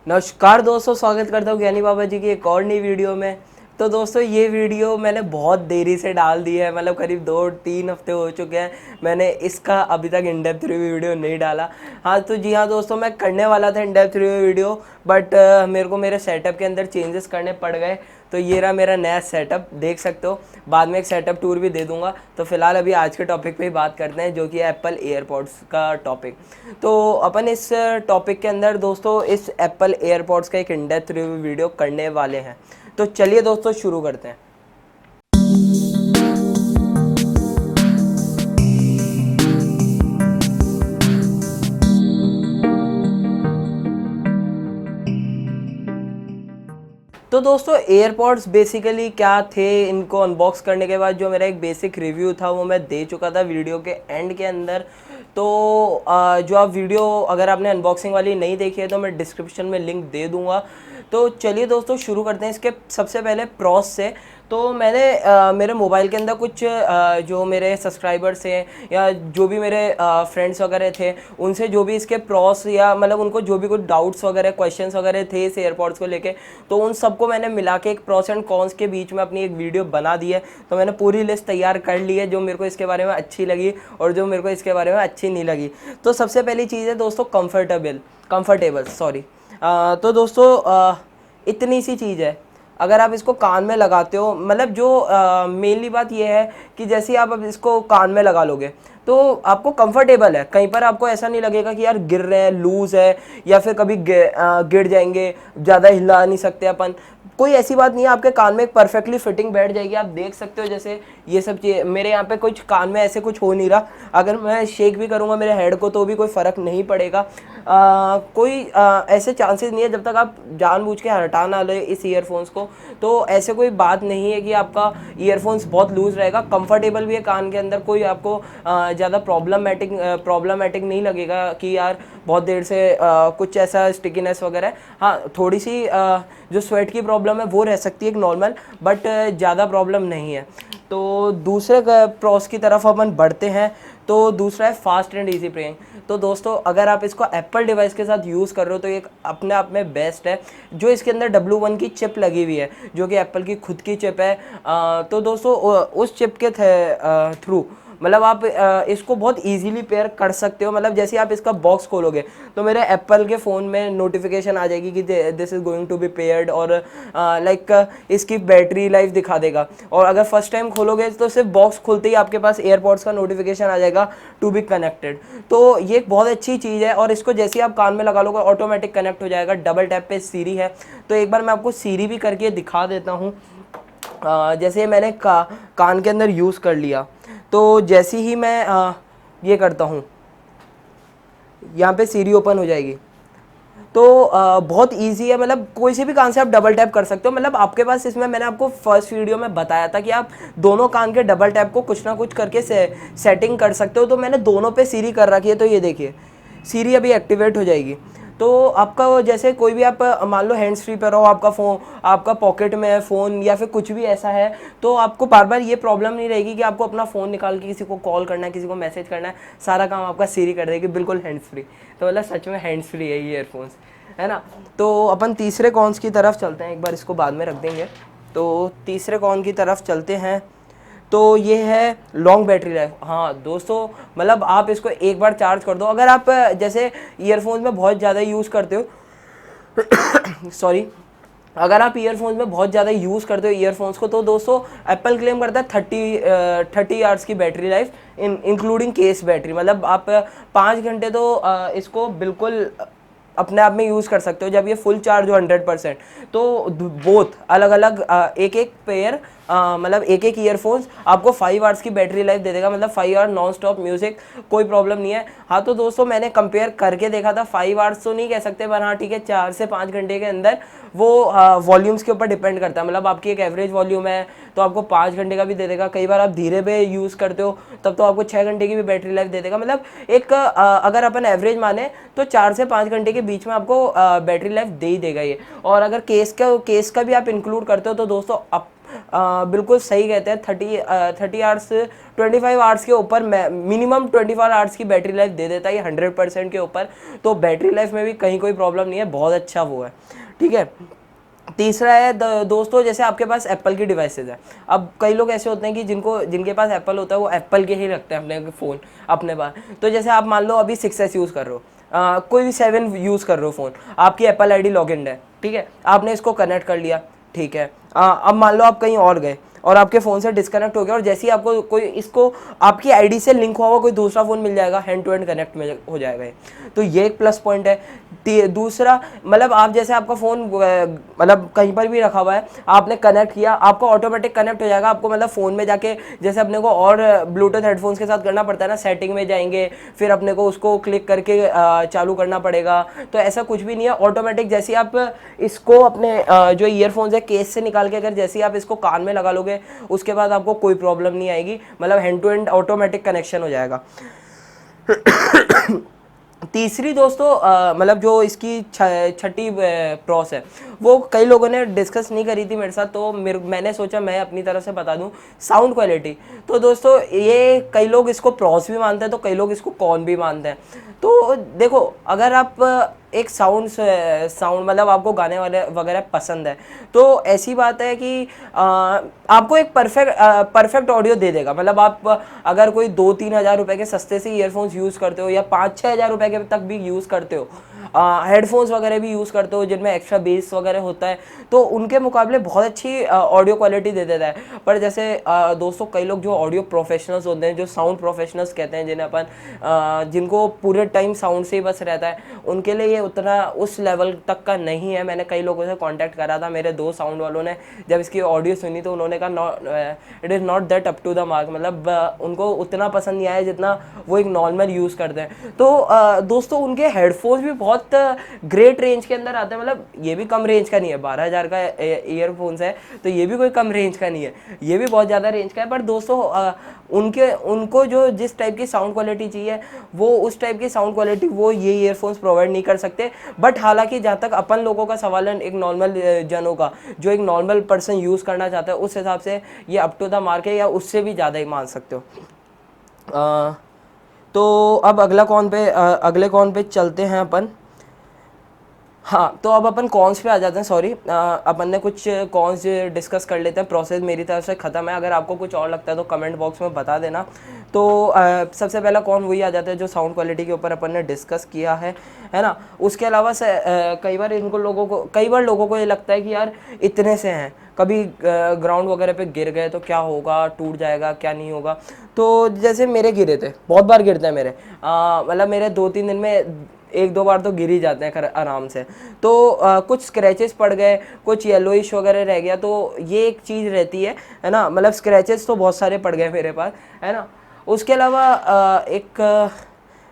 नमस्कार दोस्तों, स्वागत करता हूँ ज्ञानी बाबा जी की एक और नई वीडियो में। तो दोस्तों ये वीडियो मैंने बहुत देरी से डाल दी है, मतलब करीब 2-3 हफ्ते हो चुके हैं मैंने इसका अभी तक इन डेप्थ रिव्यू वीडियो नहीं डाला। हाँ तो जी हाँ दोस्तों, मैं करने वाला था in depth review video, but मेरे को मेरे सेटअप के अंदर चेंजेस करने पड़ गए। तो ये रहा मेरा नया सेटअप, देख सकते हो। बाद में एक सेटअप टूर भी दे दूंगा। तो फिलहाल अभी आज के टॉपिक पे ही बात करते हैं, जो कि है एप्पल एयरपॉड्स का टॉपिक। तो अपन इस टॉपिक के अंदर दोस्तों इस एप्पल एयरपॉड्स का एक इन डेप्थ रिव्यू वीडियो करने वाले हैं। तो चलिए दोस्तों शुरू करते हैं। तो दोस्तों एयरपॉड्स बेसिकली क्या थे, इनको अनबॉक्स करने के बाद जो मेरा एक बेसिक रिव्यू था वो मैं दे चुका था वीडियो के एंड के अंदर। तो जो आप वीडियो अगर आपने अनबॉक्सिंग वाली नहीं देखी है तो मैं डिस्क्रिप्शन में लिंक दे दूंगा। तो चलिए दोस्तों शुरू करते हैं इसके सबसे पहले प्रॉस से। तो मैंने मेरे मोबाइल के अंदर कुछ जो मेरे सब्सक्राइबर्स हैं या जो भी मेरे फ्रेंड्स वगैरह थे, उनसे जो भी इसके प्रॉस या मतलब उनको जो भी कुछ डाउट्स वगैरह क्वेश्चंस वगैरह थे इस एयरपॉड्स को लेके, तो उन सबको मैंने मिला के एक प्रॉस एंड कॉन्स के बीच में अपनी एक वीडियो बना दी है। तो मैंने पूरी लिस्ट तैयार कर ली है जो मेरे को इसके बारे में अच्छी लगी और जो मेरे को इसके बारे में अच्छी नहीं लगी। तो सबसे पहली चीज़ है दोस्तों कंफर्टेबल सॉरी। तो दोस्तों इतनी सी चीज़ है, अगर आप इसको कान में लगाते हो, मतलब जो मेनली बात ये है कि जैसे ही आप अब इसको कान में लगा लोगे तो आपको कंफर्टेबल है, कहीं पर आपको ऐसा नहीं लगेगा कि यार गिर रहे हैं, लूज़ है या फिर कभी गिर जाएंगे, ज़्यादा हिला नहीं सकते अपन। कोई ऐसी बात नहीं है, आपके कान में एक परफेक्टली फिटिंग बैठ जाएगी। आप देख सकते हो जैसे ये सब चीज़ मेरे यहाँ पे कुछ कान में ऐसे कुछ हो नहीं रहा। अगर मैं शेक भी करूँगा मेरे हेड को तो भी कोई फ़र्क नहीं पड़ेगा। कोई ऐसे चांसेस नहीं है जब तक आप जानबूझ के हटा ना ले इस ईयरफोन्स को, तो ऐसे कोई बात नहीं है कि आपका ईयरफोन्स बहुत लूज़ रहेगा। कंफर्टेबल भी है कान के अंदर, कोई आपको ज़्यादा प्रॉब्लमेटिक नहीं लगेगा कि यार बहुत देर से कुछ ऐसा स्टिकीनेस वगैरह है। हाँ थोड़ी सी जो स्वेट की प्रॉब्लम है वो रह सकती है एक नॉर्मल, बट ज़्यादा प्रॉब्लम नहीं है। तो दूसरे प्रॉस की तरफ अपन बढ़ते हैं। तो दूसरा है फास्ट एंड ईजी पेइंग। तो दोस्तों अगर आप इसको एप्पल डिवाइस के साथ यूज़ कर रहे हो तो ये अपने आप में बेस्ट है। जो इसके अंदर W1 की चिप लगी हुई है, जो कि एप्पल की खुद की चिप है। तो दोस्तों उस चिप के थ्रू मतलब आप इसको बहुत इजीली पेयर कर सकते हो। मतलब जैसे आप इसका बॉक्स खोलोगे तो मेरे एप्पल के फ़ोन में नोटिफिकेशन आ जाएगी कि this is going to be paired, और लाइक इसकी बैटरी लाइफ दिखा देगा। और अगर फर्स्ट टाइम खोलोगे तो सिर्फ बॉक्स खुलते ही आपके पास एयरपॉड्स का नोटिफिकेशन आ जाएगा टू बी कनेक्टेड। तो ये एक बहुत अच्छी चीज़ है, और इसको जैसे ही आप कान में लगा लोगे ऑटोमेटिक कनेक्ट हो जाएगा। डबल टैप पे सीरी है, तो एक बार मैं आपको सीरी भी करके दिखा देता हूँ। जैसे मैंने कान के अंदर यूज़ कर लिया, तो जैसे ही मैं ये करता हूँ यहाँ पे सीरी ओपन हो जाएगी। तो बहुत इजी है, मतलब कोई से भी कान से आप डबल टैप कर सकते हो। मतलब आपके पास इसमें मैंने आपको फर्स्ट वीडियो में बताया था कि आप दोनों कान के डबल टैप को कुछ ना कुछ करके सेटिंग कर सकते हो। तो मैंने दोनों पे सीरी कर रखी है, तो ये देखिए सीरी अभी एक्टिवेट हो जाएगी। तो आपका जैसे कोई भी आप मान लो हैंड्स फ्री पर हो, आपका फ़ोन आपका पॉकेट में है फ़ोन या फिर कुछ भी ऐसा है, तो आपको बार बार ये प्रॉब्लम नहीं रहेगी कि आपको अपना फ़ोन निकाल के किसी को कॉल करना है, किसी को मैसेज करना है। सारा काम आपका सीरी कर देगी, बिल्कुल हैंड्स फ्री। तो मतलब सच में हैंड्स फ्री है ये ईयरफोन्स, है ना। तो अपन तीसरे कॉन्स की तरफ चलते हैं, एक बार इसको बाद में रख देंगे। तो तीसरे कॉन की तरफ चलते हैं। तो ये है लॉन्ग बैटरी लाइफ। हाँ दोस्तों, मतलब आप इसको एक बार चार्ज कर दो। अगर आप जैसे ईयरफोन्स में बहुत ज़्यादा यूज़ करते हो सॉरी, अगर आप ईयरफोन्स में बहुत ज़्यादा यूज़ करते हो ईयरफोन्स को, तो दोस्तों एप्पल क्लेम करता है 30 आवर्स की battery life including case battery. मतलब आप 5 घंटे तो इसको बिल्कुल अपने आप में यूज़ कर सकते हो जब ये फुल चार्ज हो 100%। तो बोथ अलग अलग एक एक पेयर मतलब एक एक ईयरफोन्स आपको 5 आवर्स की बैटरी लाइफ दे देगा। मतलब 5 आवर नॉन स्टॉप म्यूजिक, कोई प्रॉब्लम नहीं है। हाँ तो दोस्तों मैंने कंपेयर करके देखा था, 5 आवर्स तो नहीं कह सकते, पर हाँ ठीक है 4 से 5 घंटे के अंदर वो वॉल्यूम्स के ऊपर डिपेंड करता है। मतलब आपकी एक एवरेज वॉल्यूम है तो आपको 5 घंटे का भी दे देगा। कई बार आप धीरे पे यूज़ करते हो तब तो आपको 6 घंटे की भी बैटरी लाइफ दे देगा। मतलब एक अगर अपन एवरेज माने तो 4 से 5 घंटे के बीच में आपको बैटरी लाइफ दे ही देगा ये। और अगर केस का भी आप इंक्लूड करते हो तो दोस्तों बिल्कुल सही कहते हैं, 30 आवर्स 25 आवर्स के ऊपर मिनिमम 24 आवर्स की बैटरी लाइफ दे देता है ये 100% के ऊपर। तो बैटरी लाइफ में भी कहीं कोई प्रॉब्लम नहीं है, बहुत अच्छा वो है, ठीक है। तीसरा है दोस्तों, जैसे आपके पास एप्पल की डिवाइसेज है। अब कई लोग ऐसे होते हैं कि जिनके पास एप्पल होता है वो एप्पल के ही रखते हैं अपने फ़ोन अपने पास। तो जैसे आप मान लो अभी 6S यूज़ कर रहे हो, कोई भी 7 यूज़ कर रहे हो फ़ोन, आपकी एप्पल आईडी लॉगिन है, ठीक है, आपने इसको कनेक्ट कर लिया, ठीक है। अब मान लो आप कहीं और गए और आपके फ़ोन से डिस्कनेक्ट हो गया, और जैसे ही आपको कोई इसको आपकी आईडी से लिंक हुआ कोई दूसरा फ़ोन मिल जाएगा, हैंड टू हैंड कनेक्ट में हो जाएगा ये। तो ये एक प्लस पॉइंट है। दूसरा, मतलब आप जैसे आपका फ़ोन मतलब कहीं पर भी रखा हुआ है, आपने कनेक्ट किया, आपको ऑटोमेटिक कनेक्ट हो जाएगा। आपको मतलब फ़ोन में जाके जैसे अपने को और ब्लूटूथ हेडफोन्स के साथ करना पड़ता है ना, सेटिंग में जाएंगे, फिर अपने को उसको क्लिक करके चालू करना पड़ेगा। तो ऐसा कुछ भी नहीं है, ऑटोमेटिक जैसे ही आप इसको अपने जो ईयरफोन्स है केस से निकाल के अगर जैसे ही आप इसको कान में लगा लोगे, उसके बाद आपको कोई प्रॉब्लम नहीं आएगी, मतलब hand to hand automatic connection हो जाएगा। तीसरी दोस्तों, मतलब जो इसकी छठी प्रॉस है, वो कई लोगों ने डिस्कस नहीं करी थी मेरे साथ, तो मैंने सोचा मैं अपनी तरफ से बता दूं, साउंड क्वालिटी। तो दोस्तों ये कई लोग इसको प्रॉस भी मानते हैं, तो कई लोग इसको कॉन भी मानते हैं। तो देखो, अगर आप एक साउंड मतलब आपको गाने वाले वगैरह पसंद है, तो ऐसी बात है कि आपको एक परफेक्ट ऑडियो दे देगा। मतलब आप अगर कोई 2-3 हज़ार रुपए के सस्ते से ईयरफोन्स यूज़ करते हो, या 5-6 हज़ार रुपए के तक भी यूज़ करते हो, हेडफोन्स वगैरह भी यूज़ करते हो जिनमें एक्स्ट्रा बेस वगैरह होता है, तो उनके मुकाबले बहुत अच्छी ऑडियो क्वालिटी दे देता है। पर जैसे दोस्तों कई लोग जो ऑडियो प्रोफेशनल्स होते हैं, जो साउंड प्रोफेशनल्स कहते हैं जिन्हें अपन जिनको पूरे टाइम साउंड से ही बस रहता है, उनके लिए ये उतना उस लेवल तक का नहीं है। मैंने कई लोगों से कांटेक्ट करा था, मेरे 2 साउंड वालों ने जब इसकी ऑडियो सुनी तो उन्होंने कहा it is not that up to the mark, मतलब उनको उतना पसंद नहीं आया जितना वो एक नॉर्मल यूज़ करते हैं। तो दोस्तों उनके हेडफोन्स भी बहुत ग्रेट रेंज के अंदर आते हैं, मतलब ये भी कम रेंज का नहीं है, 12,000 का ईयरफोन्स है, तो ये भी कोई कम रेंज का नहीं है, ये भी बहुत ज़्यादा रेंज का है। पर दोस्तों उनको जो जिस टाइप की साउंड क्वालिटी चाहिए, वो उस टाइप की साउंड क्वालिटी वो ये ईयरफोन्स प्रोवाइड नहीं कर सकते। बट हालांकि जहाँ तक अपन लोगों का सवाल है, एक नॉर्मल जनों का, जो एक नॉर्मल पर्सन यूज़ करना चाहता है, उस हिसाब से ये अप टू द मार्क है, या उससे भी ज़्यादा ही मान सकते हो। तो अब अगले कौन पे चलते हैं अपन। हाँ, तो अब अपन कॉन्स पे आ जाते हैं। सॉरी, अपन ने कुछ कॉन्स डिस्कस कर लेते हैं। प्रोसेस मेरी तरफ से ख़त्म है, अगर आपको कुछ और लगता है तो कमेंट बॉक्स में बता देना। तो सबसे पहला कौन वही आ जाता है जो साउंड क्वालिटी के ऊपर अपन ने डिस्कस किया है ना। उसके अलावा कई बार लोगों को ये लगता है कि यार इतने से हैं, कभी ग्राउंड वगैरह पे गिर गए तो क्या होगा, टूट जाएगा, क्या नहीं होगा। तो जैसे मेरे गिरे थे, बहुत बार गिरते हैं मेरे, मतलब मेरे 2-3 दिन में 1-2 बार तो गिर ही जाते हैं आराम से। तो कुछ स्क्रैचेस पड़ गए, कुछ येलोइश वगैरह रह गया, तो ये एक चीज़ रहती है ना। मतलब स्क्रैचेस तो बहुत सारे पड़ गए मेरे पास, है ना। उसके अलावा एक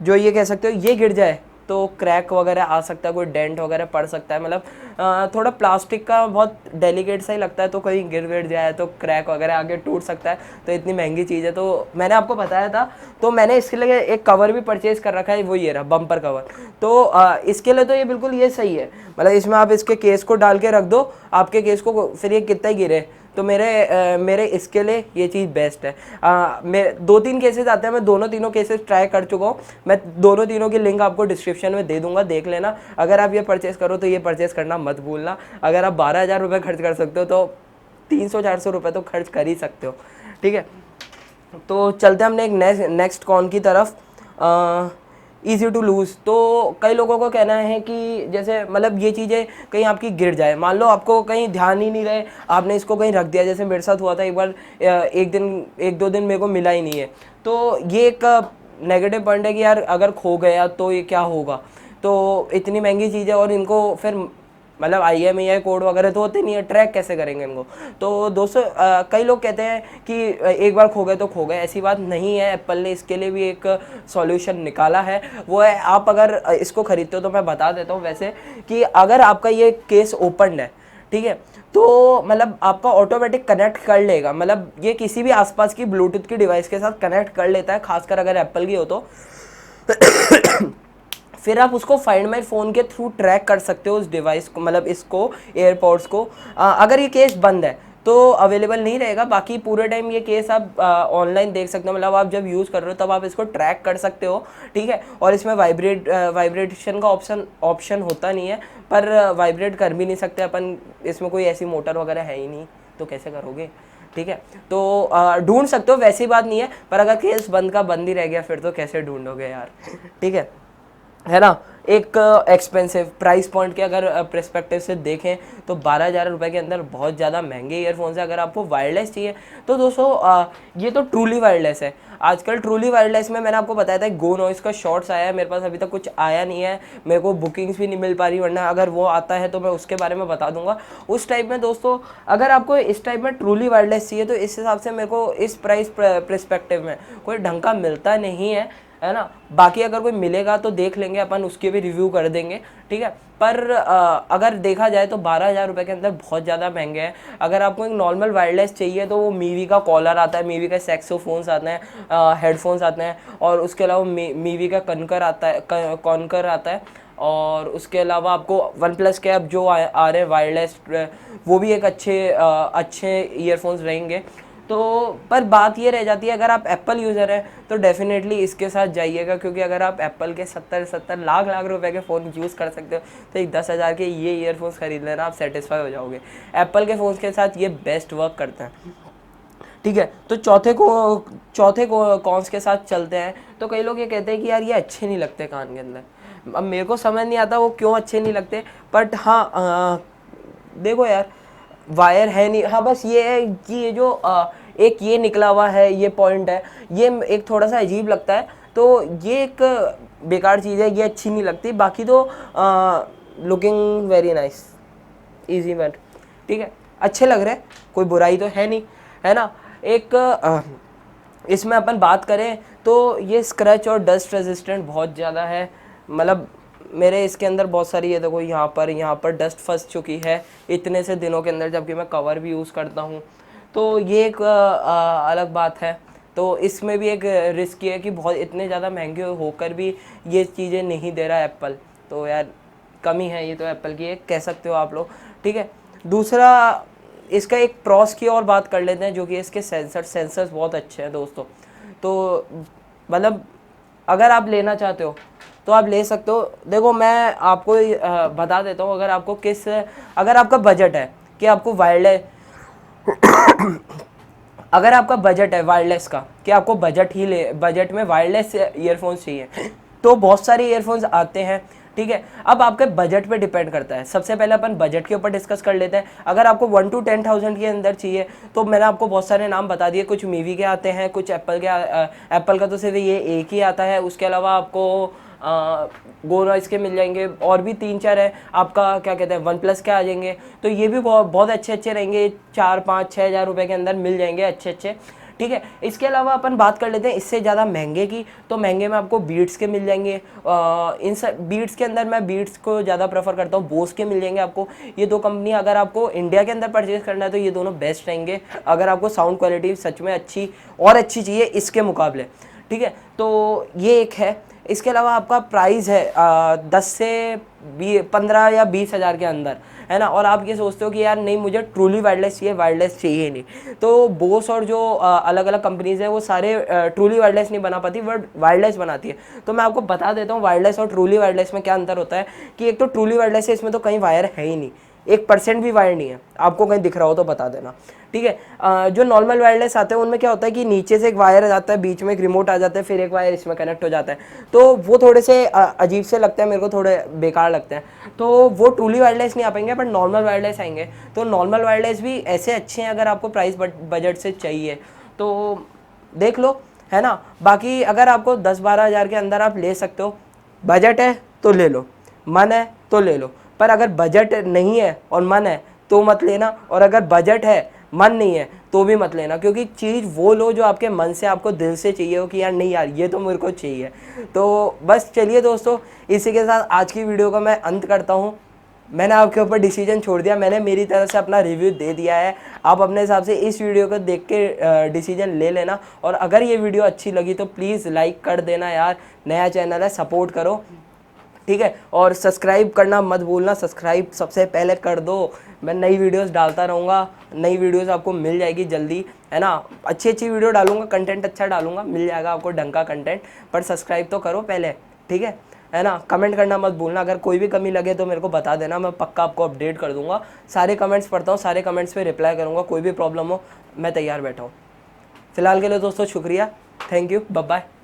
जो ये कह सकते हो, ये गिर जाए तो क्रैक वगैरह आ सकता है, कोई डेंट वगैरह पड़ सकता है। मतलब थोड़ा प्लास्टिक का बहुत डेलिकेट सा ही लगता है, तो कहीं गिर जाए तो क्रैक वगैरह आगे टूट सकता है। तो इतनी महंगी चीज़ है, तो मैंने आपको बताया था, तो मैंने इसके लिए एक कवर भी परचेज़ कर रखा है, वो ये रहा बम्पर कवर। तो इसके लिए तो ये बिल्कुल ये सही है, मतलब इसमें आप इसके केस को डाल के रख दो, आपके केस को फिर ये कितना ही गिरे, तो मेरे इसके लिए ये चीज़ बेस्ट है। मेरे 2-3 केसेस आते हैं, मैं तीनों केसेस ट्राई कर चुका हूँ। मैं तीनों की लिंक आपको डिस्क्रिप्शन में दे दूंगा, देख लेना। अगर आप ये परचेज़ करो तो ये परचेज़ करना मत भूलना। अगर आप 12,000 रुपये खर्च कर सकते हो तो 300-400 रुपये तो खर्च कर ही सकते हो, ठीक है। तो चलते हैं हमने एक नेक्स्ट कॉन की तरफ। Easy to lose. तो कई लोगों को कहना है कि जैसे मतलब ये चीज़ें कहीं आपकी गिर जाए, मान लो आपको कहीं ध्यान ही नहीं रहे, आपने इसको कहीं रख दिया, जैसे मेरे साथ हुआ था एक बार, 1-2 दिन मेरे को मिला ही नहीं है। तो ये एक नेगेटिव पॉइंट है कि यार अगर खो गया तो ये क्या होगा। तो इतनी महंगी चीज़ है और इनको फिर मतलब IMEI कोड वगैरह तो होते नहीं है, ट्रैक कैसे करेंगे इनको। तो दोस्तों कई लोग कहते हैं कि एक बार खो गए तो खो गए, ऐसी बात नहीं है। एप्पल ने इसके लिए भी एक सॉल्यूशन निकाला है, वो है आप अगर इसको खरीदते हो तो मैं बता देता हूँ वैसे, कि अगर आपका ये केस ओपन है, ठीक है, तो मतलब आपका ऑटोमेटिक कनेक्ट कर लेगा, मतलब ये किसी भी आसपास की ब्लूटूथ की डिवाइस के साथ कनेक्ट कर लेता है, खासकर अगर एप्पल की हो तो। फिर आप उसको फाइंड माई फ़ोन के थ्रू ट्रैक कर सकते हो उस डिवाइस को, मतलब इसको एयरपॉड्स को। अगर ये केस बंद है तो अवेलेबल नहीं रहेगा। बाकी पूरे टाइम ये केस आप ऑनलाइन देख सकते हो, मतलब आप जब यूज़ कर रहे हो तब आप इसको ट्रैक कर सकते हो, ठीक है। और इसमें वाइब्रेशन का ऑप्शन होता नहीं है, पर वाइब्रेट कर भी नहीं सकते अपन, इसमें कोई ऐसी मोटर वगैरह है ही नहीं, तो कैसे करोगे, ठीक है। तो ढूंढ सकते हो, वैसी बात नहीं है, पर अगर केस बंद का बंद ही रह गया फिर तो कैसे ढूंढोगे यार, ठीक है ना। एक एक्सपेंसिव प्राइस पॉइंट के अगर पर्सपेक्टिव से देखें तो 12,000 रुपये के अंदर बहुत ज़्यादा महंगे ईयरफोन्स है। अगर आपको वायरलेस चाहिए तो दोस्तों ये तो ट्रूली वायरलेस है। आजकल ट्रूली वायरलेस में मैंने आपको बताया था गो नॉइस का शॉर्ट्स आया है, मेरे पास अभी तक कुछ आया नहीं है, मेरे को बुकिंग्स भी नहीं मिल पा रही, वरना अगर वो आता है तो मैं उसके बारे में बता दूंगा। उस टाइप में दोस्तों अगर आपको इस टाइप में ट्रूली वायरलेस चाहिए तो इस हिसाब से मेरे को इस प्राइस पर्सपेक्टिव में कोई ढंग का मिलता नहीं है ना। बाकी अगर कोई मिलेगा तो देख लेंगे अपन, उसके भी रिव्यू कर देंगे, ठीक है। पर अगर देखा जाए तो 12,000 रुपये के अंदर बहुत ज़्यादा महंगे हैं। अगर आपको एक नॉर्मल वायरलेस चाहिए तो वो मीवी का कॉलर आता है, मीवी का सैक्सोफोन्स आते हैं, हेडफोन्स आते हैं, और उसके अलावा मीवी का कॉन्कर आता है, और उसके अलावा आपको वन प्लस के अब जो आ रहे हैं वायरलेस, वो भी एक अच्छे ईयरफोन्स रहेंगे। तो पर बात ये रह जाती है, अगर आप एप्पल यूज़र हैं तो डेफिनेटली इसके साथ जाइएगा, क्योंकि अगर आप एप्पल के 70 लाख रुपए के फ़ोन यूज़ कर सकते हो तो एक 10,000 के ये ईयरफोन्स खरीद लेना, आप सेटिस्फाई हो जाओगे। एप्पल के फ़ोन्स के साथ ये बेस्ट वर्क करते हैं, ठीक है। तो चौथे कॉन्स के साथ चलते हैं। तो कई लोग ये कहते हैं कि यार ये अच्छे नहीं लगते कान के अंदर। अब मेरे को समझ नहीं आता वो क्यों अच्छे नहीं लगते, बट हाँ देखो यार, वायर है नहीं, हाँ बस ये है कि ये जो एक ये निकला हुआ है, ये पॉइंट है, ये एक थोड़ा सा अजीब लगता है, तो ये एक बेकार चीज़ है, ये अच्छी नहीं लगती। बाकी तो looking very nice, easy man, ठीक है, अच्छे लग रहे हैं, कोई बुराई तो है नहीं, है ना। एक इसमें अपन बात करें तो ये स्क्रैच और डस्ट रेजिस्टेंट बहुत ज़्यादा है। मतलब मेरे इसके अंदर बहुत सारी, ये देखो यहाँ पर डस्ट फंस चुकी है इतने से दिनों के अंदर, जबकि मैं कवर भी यूज़ करता हूँ। तो ये एक अलग बात है। तो इसमें भी एक रिस्क है कि बहुत इतने ज़्यादा महंगे होकर भी ये चीज़ें नहीं दे रहा एप्पल, तो यार कमी है ये तो एप्पल की, एक कह सकते हो आप लोग, ठीक है। दूसरा इसका एक प्रॉस की और बात कर लेते हैं, जो कि इसके सेंसर्स बहुत अच्छे हैं दोस्तों। तो मतलब अगर आप लेना चाहते हो तो आप ले सकते हो। देखो मैं आपको बता देता हूँ, अगर आपका बजट है कि आपको वायरलेस अगर आपका बजट है वायरलेस का कि आपको बजट में वायरलेस ईयरफोन्स चाहिए, तो बहुत सारे ईयरफोन्स आते हैं, ठीक है। अब आपके बजट पे डिपेंड करता है। सबसे पहले अपन बजट के ऊपर डिस्कस कर लेते हैं। अगर आपको 1 to 10,000 के अंदर चाहिए तो मैंने आपको बहुत सारे नाम बता दिए, कुछ मीवी के आते हैं, कुछ एप्पल का तो सिर्फ ये एक ही आता है, उसके अलावा आपको गो नॉइस के मिल जाएंगे, और भी 3-4 है, आपका क्या कहते हैं वन प्लस के आ जाएंगे। तो ये भी बहुत अच्छे रहेंगे, 4-5-6 हज़ार रुपये के अंदर मिल जाएंगे अच्छे, ठीक है। इसके अलावा अपन बात कर लेते हैं इससे ज़्यादा महंगे की। तो महंगे में आपको बीट्स के मिल जाएंगे, इन सब बीट्स के अंदर मैं बीट्स को ज़्यादा प्रेफर करता हूँ, बोस के मिल जाएंगे आपको। ये दो कंपनी अगर आपको इंडिया के अंदर परचेज करना है तो ये दोनों बेस्ट रहेंगे, अगर आपको साउंड क्वालिटी सच में अच्छी चाहिए इसके मुकाबले, ठीक है। तो ये एक है। इसके अलावा आपका प्राइस है 10 से 15 या 20 हज़ार के अंदर, है ना। और आप ये सोचते हो कि यार नहीं मुझे ट्रूली वायरलेस चाहिए नहीं, तो बोस और जो अलग अलग कंपनीज है वो सारे ट्रूली वायरलेस नहीं बना पाती, बट वायरलेस बनाती है। तो मैं आपको बता देता हूँ वायरलेस और ट्रूली वायरलेस में क्या अंतर होता है। कि एक तो ट्रूली वायरलेस है, इसमें तो कहीं वायर है ही नहीं, 1% भी वायर नहीं है, आपको कहीं दिख रहा हो तो बता देना, ठीक है। जो नॉर्मल वायरलेस आते हैं उनमें क्या होता है कि नीचे से एक वायर आ जाता है, बीच में एक रिमोट आ जाता है, फिर एक वायर इसमें कनेक्ट हो जाता है, तो वो थोड़े से अजीब से लगते हैं, मेरे को थोड़े बेकार लगते हैं। तो वो ट्रूली वायरलेस नहीं आ पाएंगे, बट नॉर्मल वायरलेस आएंगे। तो नॉर्मल वायरलेस भी ऐसे अच्छे हैं अगर आपको प्राइस बजट से चाहिए तो देख लो, है ना। बाकी अगर आपको 10-12 हज़ार के अंदर आप ले सकते हो, बजट है तो ले लो, मन है तो ले लो। पर अगर बजट नहीं है और मन है तो मत लेना, और अगर बजट है मन नहीं है तो भी मत लेना, क्योंकि चीज़ वो लो जो आपके मन से आपको दिल से चाहिए हो कि यार नहीं यार ये तो मेरे को चाहिए। तो बस चलिए दोस्तों, इसी के साथ आज की वीडियो का मैं अंत करता हूँ। मैंने आपके ऊपर डिसीजन छोड़ दिया, मैंने मेरी तरफ से अपना रिव्यू दे दिया है। आप अपने हिसाब से इस वीडियो को देख के डिसीजन ले लेना, और अगर ये वीडियो अच्छी लगी तो प्लीज़ लाइक कर देना यार, नया चैनल है सपोर्ट करो। ठीक है। और सब्सक्राइब करना मत भूलना, सब्सक्राइब सबसे पहले कर दो। मैं नई वीडियोस डालता रहूँगा, नई वीडियोस आपको मिल जाएगी जल्दी, है ना। अच्छी अच्छी वीडियो डालूंगा, कंटेंट अच्छा डालूंगा, मिल जाएगा आपको ढंग का कंटेंट, पर सब्सक्राइब तो करो पहले, ठीक है ना। कमेंट करना मत भूलना, अगर कोई भी कमी लगे तो मेरे को बता देना, मैं पक्का आपको अपडेट कर दूंगा। सारे कमेंट्स पढ़ता हूँ, सारे कमेंट्स पे रिप्लाई करूँगा, कोई भी प्रॉब्लम हो मैं तैयार बैठा हूँ। फिलहाल के लिए दोस्तों शुक्रिया, थैंक यू, बाय बाय।